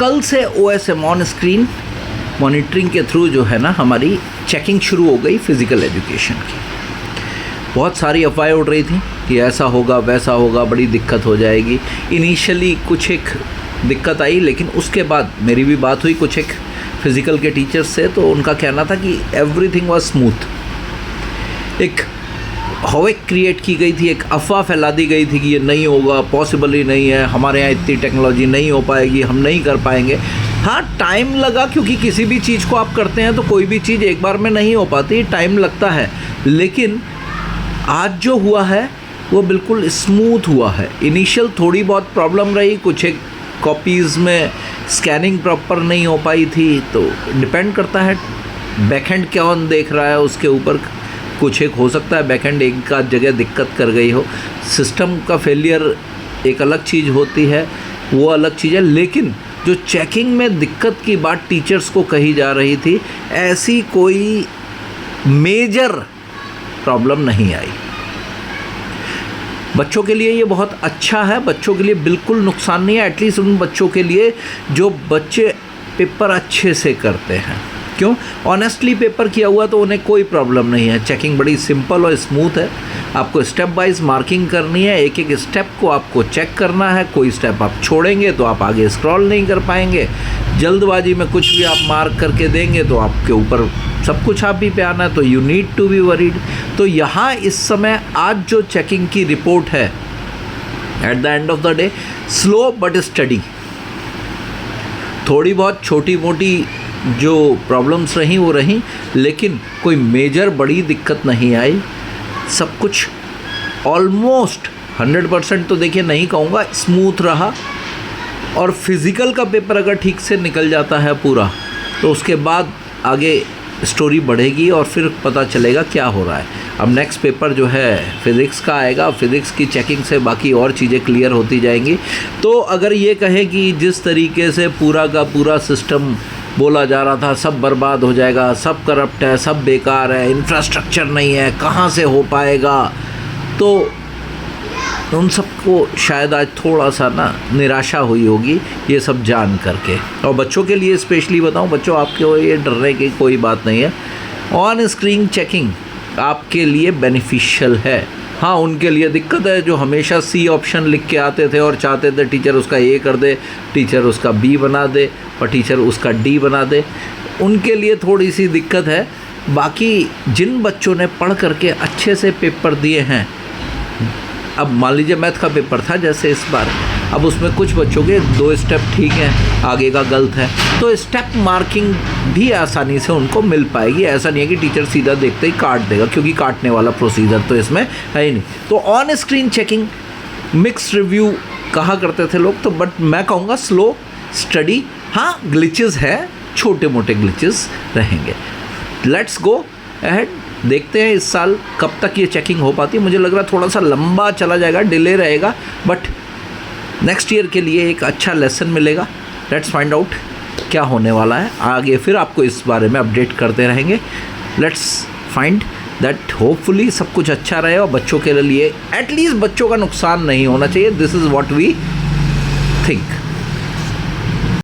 कल से OSM on screen monitoring के थ्रू जो है ना हमारी चेकिंग शुरू हो गई फिज़िकल एजुकेशन की। बहुत सारी अफवाहें उड़ रही थी कि ऐसा होगा वैसा होगा, बड़ी दिक्कत हो जाएगी। इनिशियली कुछ एक दिक्कत आई, लेकिन उसके बाद मेरी भी बात हुई कुछ एक फिज़िकल के टीचर्स से, तो उनका कहना था कि एवरीथिंग वाज स्मूथ। एक हवेक क्रिएट की गई थी, एक अफवाह फैला दी गई थी कि ये नहीं होगा, पॉसिबल ही नहीं है, हमारे यहाँ इतनी टेक्नोलॉजी नहीं हो पाएगी, हम नहीं कर पाएंगे। हाँ, टाइम लगा, क्योंकि किसी भी चीज़ को आप करते हैं तो कोई भी चीज़ एक बार में नहीं हो पाती, टाइम लगता है। लेकिन आज जो हुआ है वो बिल्कुल स्मूथ हुआ है। इनिशियल थोड़ी बहुत प्रॉब्लम रही, कुछ एक कॉपीज़ में स्कैनिंग प्रॉपर नहीं हो पाई थी, तो डिपेंड करता है बैकएंड कौन देख रहा है उसके ऊपर। कुछ एक हो सकता है बैकएंड एक आध जगह दिक्कत कर गई हो, सिस्टम का फेलियर एक अलग चीज़ होती है, वो अलग चीज़ है। लेकिन जो चेकिंग में दिक्कत की बात टीचर्स को कही जा रही थी, ऐसी कोई मेजर प्रॉब्लम नहीं आई। बच्चों के लिए ये बहुत अच्छा है, बच्चों के लिए बिल्कुल नुकसान नहीं है। एटलीस्ट उन बच्चों के लिए जो बच्चे पेपर अच्छे से करते हैं। क्यों? ऑनेस्टली पेपर किया हुआ तो उन्हें कोई प्रॉब्लम नहीं है। चेकिंग बड़ी सिंपल और स्मूथ है। आपको स्टेप वाइज मार्किंग करनी है, एक एक स्टेप को आपको चेक करना है। कोई स्टेप आप छोड़ेंगे तो आप आगे स्क्रॉल नहीं कर पाएंगे। जल्दबाजी में कुछ भी आप मार्क करके देंगे तो आपके ऊपर सब कुछ आप ही पे आना है, तो you need to be worried. तो यहाँ इस समय आज जो चेकिंग की रिपोर्ट है, at the end of the day slow but study. थोड़ी बहुत छोटी मोटी जो प्रॉब्लम्स रहीं वो रहीं, लेकिन कोई मेजर बड़ी दिक्कत नहीं आई। सब कुछ ऑलमोस्ट 100% तो देखिए नहीं कहूँगा, स्मूथ रहा। और फिज़िकल का पेपर अगर ठीक से निकल जाता है पूरा, तो उसके बाद आगे स्टोरी बढ़ेगी और फिर पता चलेगा क्या हो रहा है। अब नेक्स्ट पेपर जो है फ़िज़िक्स का आएगा, फ़िज़िक्स की चेकिंग से बाकी और चीज़ें क्लियर होती जाएंगी। तो अगर ये कहें कि जिस तरीके से पूरा का पूरा सिस्टम बोला जा रहा था सब बर्बाद हो जाएगा, सब करप्ट है, सब बेकार है, इंफ्रास्ट्रक्चर नहीं है, कहाँ से हो पाएगा, तो उन सबको शायद आज थोड़ा सा ना निराशा हुई होगी ये सब जान करके। और बच्चों के लिए स्पेशली बताऊं, बच्चों आपके ये डरने की कोई बात नहीं है। ऑन स्क्रीन चेकिंग आपके लिए बेनिफिशियल है। हाँ, उनके लिए दिक्कत है जो हमेशा सी ऑप्शन लिख के आते थे और चाहते थे टीचर उसका ए कर दे, टीचर उसका बी बना दे और टीचर उसका डी बना दे। उनके लिए थोड़ी सी दिक्कत है। बाकी जिन बच्चों ने पढ़ करके अच्छे से पेपर दिए हैं, अब मान लीजिए मैथ का पेपर था जैसे इस बार, अब उसमें कुछ बच्चों के 2 स्टेप ठीक हैं, आगे का गलत है, तो स्टेप मार्किंग भी आसानी से उनको मिल पाएगी। ऐसा नहीं है कि टीचर सीधा देखते ही काट देगा, क्योंकि काटने वाला प्रोसीजर तो इसमें है ही नहीं। तो on screen checking mix review कहा करते थे लोग, तो बट मैं कहूँगा स्लो स्टडी। हाँ, ग्लिचेस है, छोटे मोटे ग्लिचेस रहेंगे। लेट्स गो अहेड, देखते हैं इस साल कब तक ये चेकिंग हो पाती है। मुझे लग रहा है थोड़ा सा लंबा चला जाएगा, डिले रहेगा, बट नेक्स्ट ईयर के लिए एक अच्छा लेसन मिलेगा। लेट्स फाइंड आउट क्या होने वाला है आगे, फिर आपको इस बारे में अपडेट करते रहेंगे। लेट्स फाइंड दैट होपफुली सब कुछ अच्छा रहे और बच्चों के लिए एटलीस्ट बच्चों का नुकसान नहीं होना चाहिए। This is what we think.